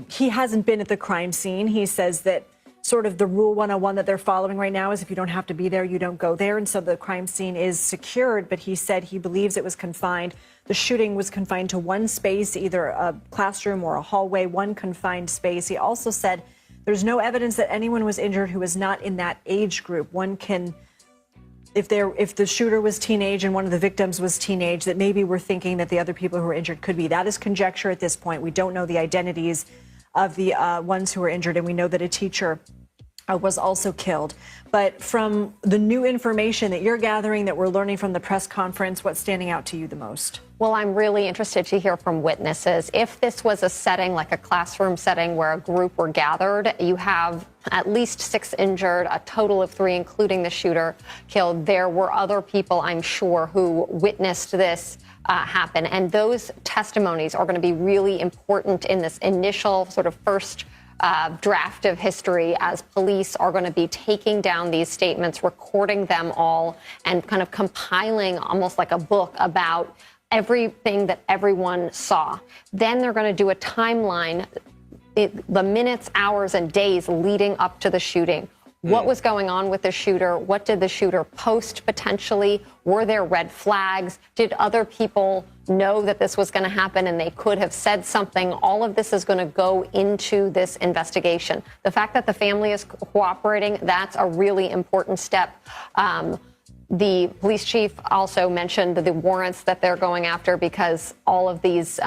he hasn't been at the crime scene. He says that sort of the rule 101 that they're following right now is if you don't have to be there, you don't go there. And so the crime scene is secured, but he said he believes it was confined. The shooting was confined to one space, either a classroom or a hallway, one confined space. He also said there's no evidence that anyone was injured who was not in that age group. One can if the shooter was teenage and one of the victims was teenage, that maybe we're thinking that the other people who were injured could be. That is conjecture at this point. We don't know the identities of the ones who were injured, and we know that a teacher was also killed. But from the new information that you're gathering, that we're learning from the press conference, what's standing out to you the most? Well, I'm really interested to hear from witnesses. If this was a setting, like a classroom setting where a group were gathered, you have at least 6 injured, a total of 3, including the shooter, killed. There were other people, I'm sure, who witnessed this happen. And those testimonies are going to be really important in this initial sort of first draft of history, as police are going to be taking down these statements, recording them all, and kind of compiling almost like a book about everything that everyone saw. Then they're going to do a timeline, the minutes, hours, and days leading up to the shooting. What was going on with the shooter? What did the shooter post potentially? Were there red flags? Did other people know that this was going to happen and they could have said something? All of this is going to go into this investigation. The fact that the family is cooperating, that's a really important step. The police chief also mentioned the warrants that they're going after, because all of these,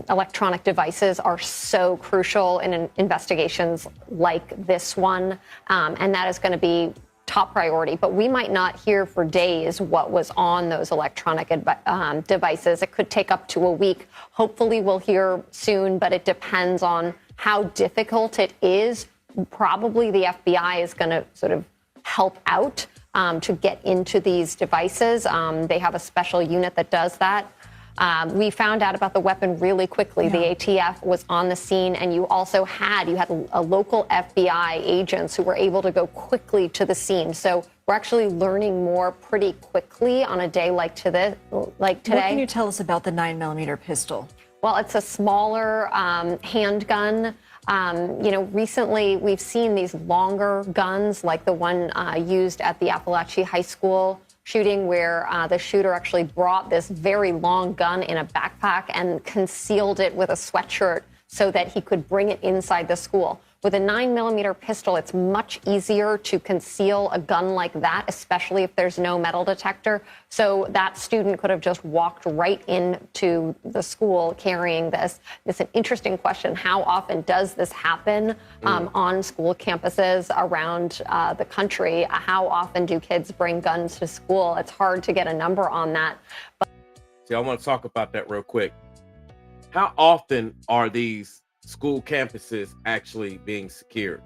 electronic devices are so crucial in investigations like this one, and that is going to be top priority. But we might not hear for days what was on those electronic devices. It could take up to a week. Hopefully we'll hear soon, but it depends on how difficult it is. Probably the FBI is going to sort of help out to get into these devices. They have a special unit that does that. We found out about the weapon really quickly. Yeah. The ATF was on the scene, and you had a local FBI agents who were able to go quickly to the scene. So we're actually learning more pretty quickly on a day like today. What can you tell us about the 9mm pistol? Well, it's a smaller handgun. Recently we've seen these longer guns, like the one used at the Appalachia High School shooting, where the shooter actually brought this very long gun in a backpack and concealed it with a sweatshirt so that he could bring it inside the school. With a 9mm pistol, it's much easier to conceal a gun like that, especially if there's no metal detector. So that student could have just walked right into the school carrying this. It's an interesting question. How often does this happen on school campuses around the country? How often do kids bring guns to school? It's hard to get a number on that. See, I want to talk about that real quick. How often are these school campuses actually being secured?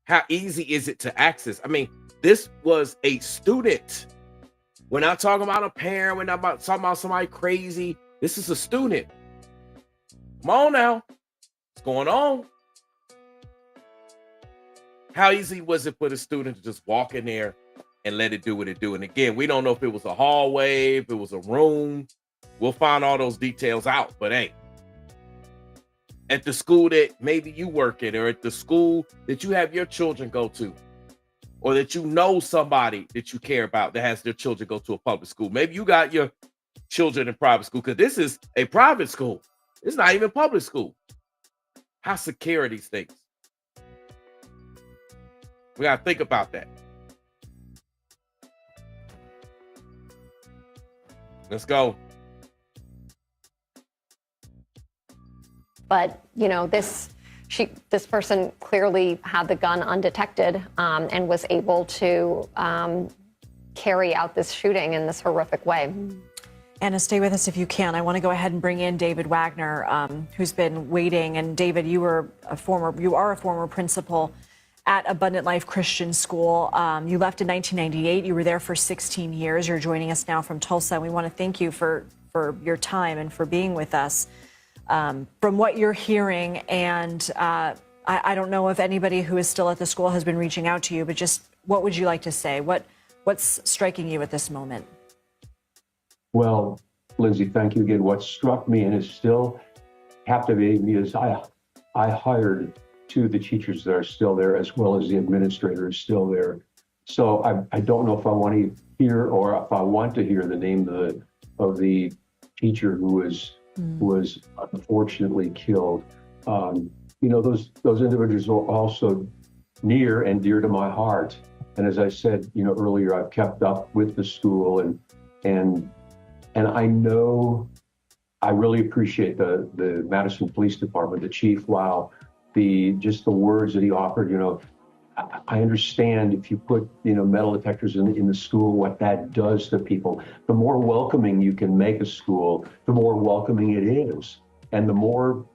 How easy is it to access? I mean, this was a student. We're not talking about a parent. We're not talking about somebody crazy. This is a student. Come on now. What's going on? How easy was it for the student to just walk in there and let it do what it do? And again, we don't know if it was a hallway, if it was a room. We'll find all those details out. But hey, at the school that maybe you work at, or at the school that you have your children go to, or that you know somebody that you care about that has their children go to a public school. Maybe you got your children in private school, because this is a private school. It's not even public school. How secure are these things? We got to think about that. Let's go. But, this person clearly had the gun undetected and was able to carry out this shooting in this horrific way. Anna, stay with us if you can. I want to go ahead and bring in David Wagner, who's been waiting. And David, you are a former principal at Abundant Life Christian School. You left in 1998. You were there for 16 years. You're joining us now from Tulsa. We want to thank you for your time and for being with us. From what you're hearing, and I don't know if anybody who is still at the school has been reaching out to you, but just what would you like to say? What's striking you at this moment? Well, Lindsay, thank you again. What struck me and is still captivating me is I hired 2 of the teachers that are still there, as well as the administrator is still there. So I don't know if I want to hear, or if I want to hear, the name of the teacher who was unfortunately killed. Those individuals also near and dear to my heart. And as I said, earlier, I've kept up with the school, and I know I really appreciate the Madison Police Department, the chief. Wow, just the words that he offered. I understand if you put metal detectors in the school, what that does to people. The more welcoming you can make a school, the more welcoming it is, and the more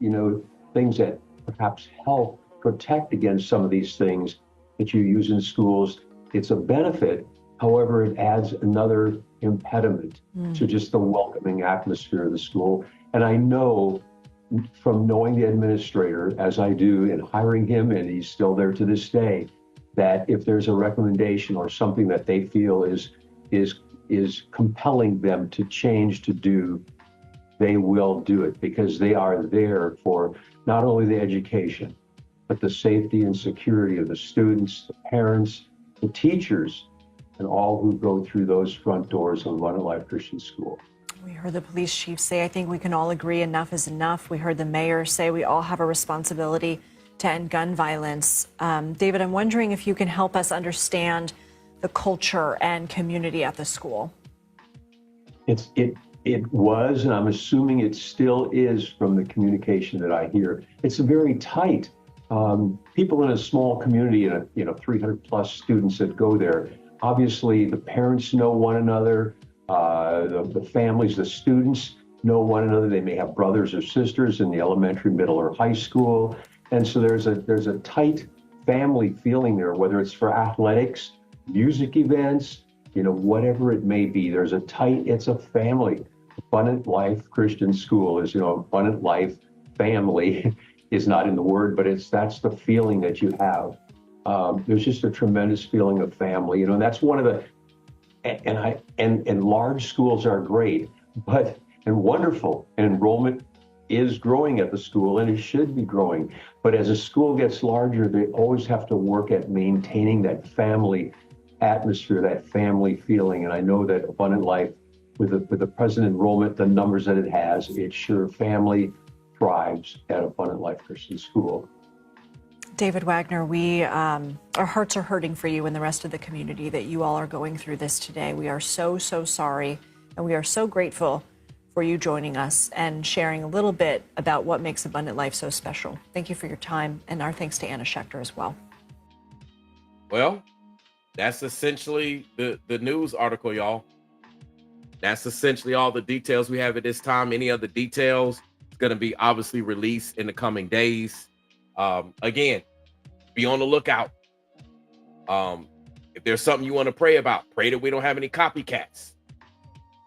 things that perhaps help protect against some of these things that you use in schools. It's a benefit. However, it adds another impediment to just the welcoming atmosphere of the school. And I know from knowing the administrator, as I do, and hiring him, and he's still there to this day, that if there's a recommendation or something that they feel is compelling them to change to do, they will do it, because they are there for not only the education, but the safety and security of the students, the parents, the teachers, and all who go through those front doors of Abundant Life Christian School. We heard the police chief say, I think we can all agree enough is enough. We heard the mayor say we all have a responsibility to end gun violence. David, I'm wondering if you can help us understand the culture and community at the school. It was, and I'm assuming it still is from the communication that I hear. It's very tight. People in a small community, 300 plus students that go there. Obviously, the parents know one another. The families, the students know one another. They may have brothers or sisters in the elementary, middle, or high school. And so there's a tight family feeling there, whether it's for athletics, music events, whatever it may be. It's a family. Abundant Life Christian School is, Abundant Life family is not in the word, but that's the feeling that you have. There's just a tremendous feeling of family. That's one of the, and large schools are great, and wonderful, and enrollment is growing at the school, and it should be growing. But as a school gets larger, they always have to work at maintaining that family atmosphere, that family feeling. And I know that Abundant Life, with the present enrollment, the numbers that it has, it's sure family thrives at Abundant Life Christian School. David Wagner, our hearts are hurting for you and the rest of the community that you all are going through this today. We are so, so sorry, and we are so grateful for you joining us and sharing a little bit about what makes Abundant Life so special. Thank you for your time, and our thanks to Anna Schechter as well. Well, that's essentially the news article, y'all. That's essentially all the details we have at this time. Any other details is going to be obviously released in the coming days. Again, be on the lookout. If there's something you want to pray about, pray that we don't have any copycats.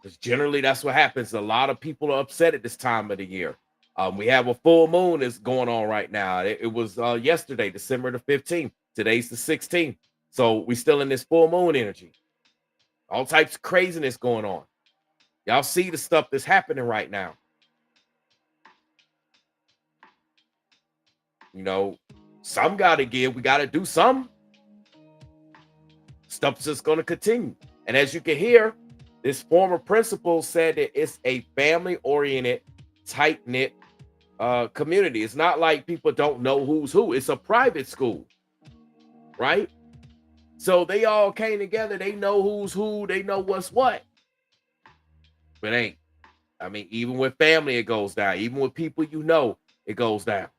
Because generally that's what happens. A lot of people are upset at this time of the year. We have a full moon that's going on right now. It was yesterday, December the 15th. Today's the 16th. So we're still in this full moon energy. All types of craziness going on. Y'all see the stuff that's happening right now. Some got to give. We got to do some. Stuff's just going to continue. And as you can hear, this former principal said that it's a family-oriented, tight-knit community. It's not like people don't know who's who. It's a private school, right? So they all came together. They know who's who. They know what's what. But even with family, it goes down. Even with people it goes down.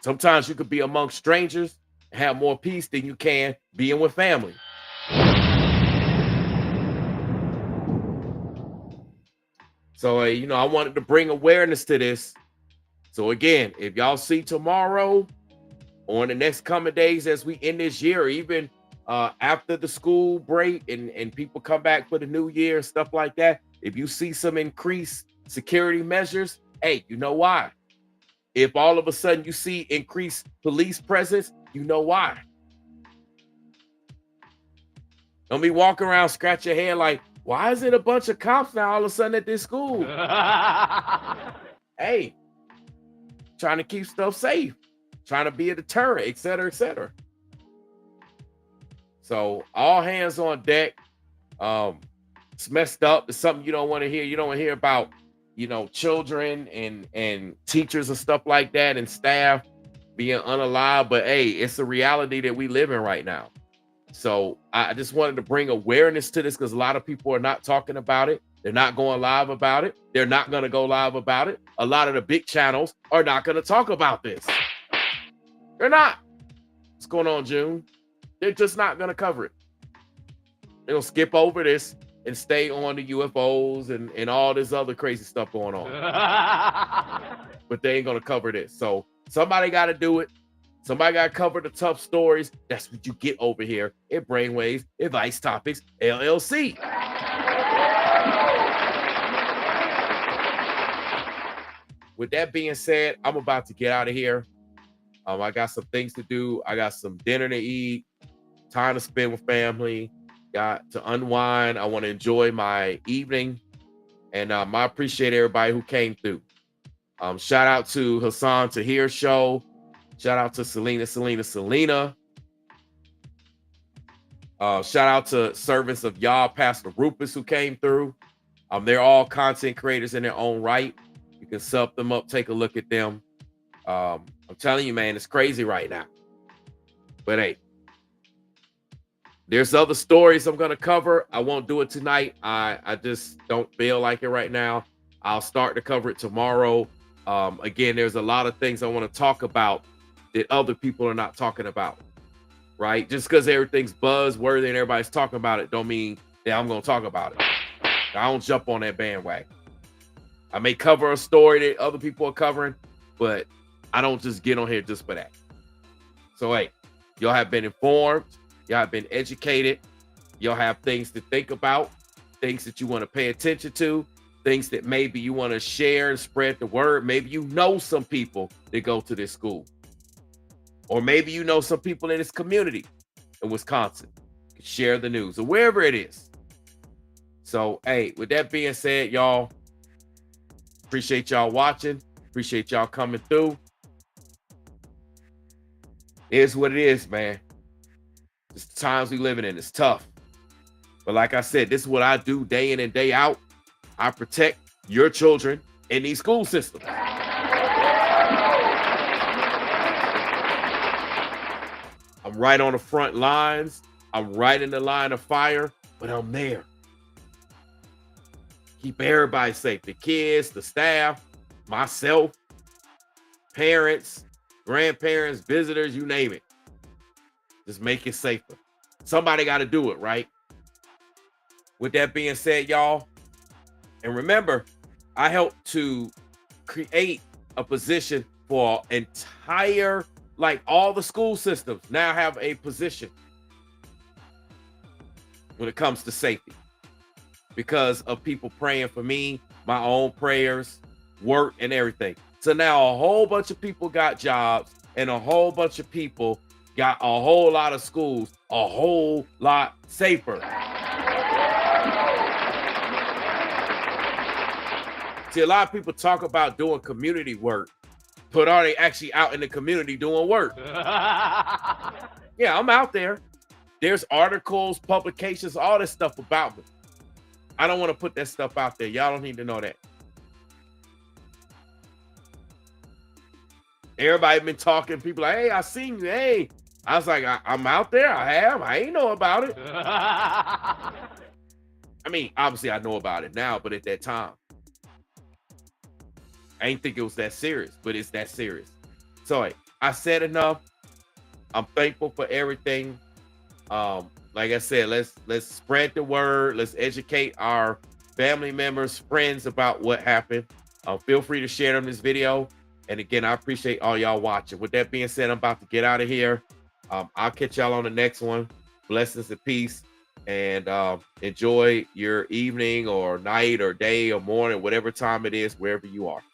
Sometimes you could be amongst strangers and have more peace than you can being with family. So, I wanted to bring awareness to this. So again, if y'all see tomorrow or in the next coming days as we end this year, or even after the school break and people come back for the new year, stuff like that, if you see some increased security measures, hey, you know why? If all of a sudden you see increased police presence, you know why. Don't be walking around scratch your head like, why is it a bunch of cops now all of a sudden at this school? Hey, trying to keep stuff safe, trying to be a deterrent, et cetera, et cetera. So all hands on deck. It's messed up. It's something you don't want to hear. You don't want to hear about, children and teachers and stuff like that and staff being unalive, but hey, it's a reality that we live in right now. So I just wanted to bring awareness to this because a lot of people are not talking about it. They're not going live about it. They're not going to go live about it. A lot of the big channels are not going to talk about this. They're not. What's going on, June? They're just not going to cover it. They'll skip over this and stay on the UFOs and all this other crazy stuff going on. But they ain't going to cover this. So somebody got to do it. Somebody got to cover the tough stories. That's what you get over here in Brainwaves, Advice Topics, LLC. With that being said, I'm about to get out of here. I got some things to do. I got some dinner to eat, time to spend with family, got to unwind. I want to enjoy my evening. And I appreciate everybody who came through. Shout out to Hassan Tahir Show. Shout out to Selena. Shout out to servants of Yah, Pastor Rupus, who came through. They're all content creators in their own right. You can sub them up, take a look at them. I'm telling you, man, it's crazy right now. But hey, there's other stories I'm going to cover. I won't do it tonight. I just don't feel like it right now. I'll start to cover it tomorrow. Again, there's a lot of things I want to talk about that other people are not talking about, right? Just because everything's buzzworthy and everybody's talking about it don't mean that I'm going to talk about it. I don't jump on that bandwagon. I may cover a story that other people are covering, but I don't just get on here just for that. So, hey, y'all have been informed. Y'all have been educated. Y'all have things to think about, things that you want to pay attention to, things that maybe you want to share and spread the word. Maybe you know some people that go to this school. Or maybe you know some people in this community in Wisconsin. Share the news or wherever it is. So, hey, with that being said, y'all, appreciate y'all watching. Appreciate y'all coming through. It is what it is, man. It's the times we living in. It's tough. But like I said, this is what I do day in and day out. I protect your children in these school systems. I'm right on the front lines. I'm right in the line of fire, but I'm there. Keep everybody safe. The kids, the staff, myself, parents, grandparents, visitors, you name it. Just make it safer. Somebody got to do it, right? With that being said, y'all, and remember, I helped to create a position for entire, like all the school systems now have a position when it comes to safety because of people praying for me, my own prayers, work, and everything. So now a whole bunch of people got jobs and a whole bunch of people got a whole lot of schools a whole lot safer. See, a lot of people talk about doing community work, but are they actually out in the community doing work? Yeah, I'm out there. There's articles, publications, all this stuff about me. I don't want to put that stuff out there. Y'all don't need to know that. Everybody been talking. People like, hey, I seen you. Hey, I was like, I'm out there. I ain't know about it. I mean, obviously I know about it now, but at that time, I didn't think it was that serious, but it's that serious. So hey, I said enough. I'm thankful for everything. Like I said, let's spread the word. Let's educate our family members, friends about what happened. Feel free to share them this video. And again, I appreciate all y'all watching. With that being said, I'm about to get out of here. I'll catch y'all on the next one. Blessings and peace. And enjoy your evening or night or day or morning, whatever time it is, wherever you are.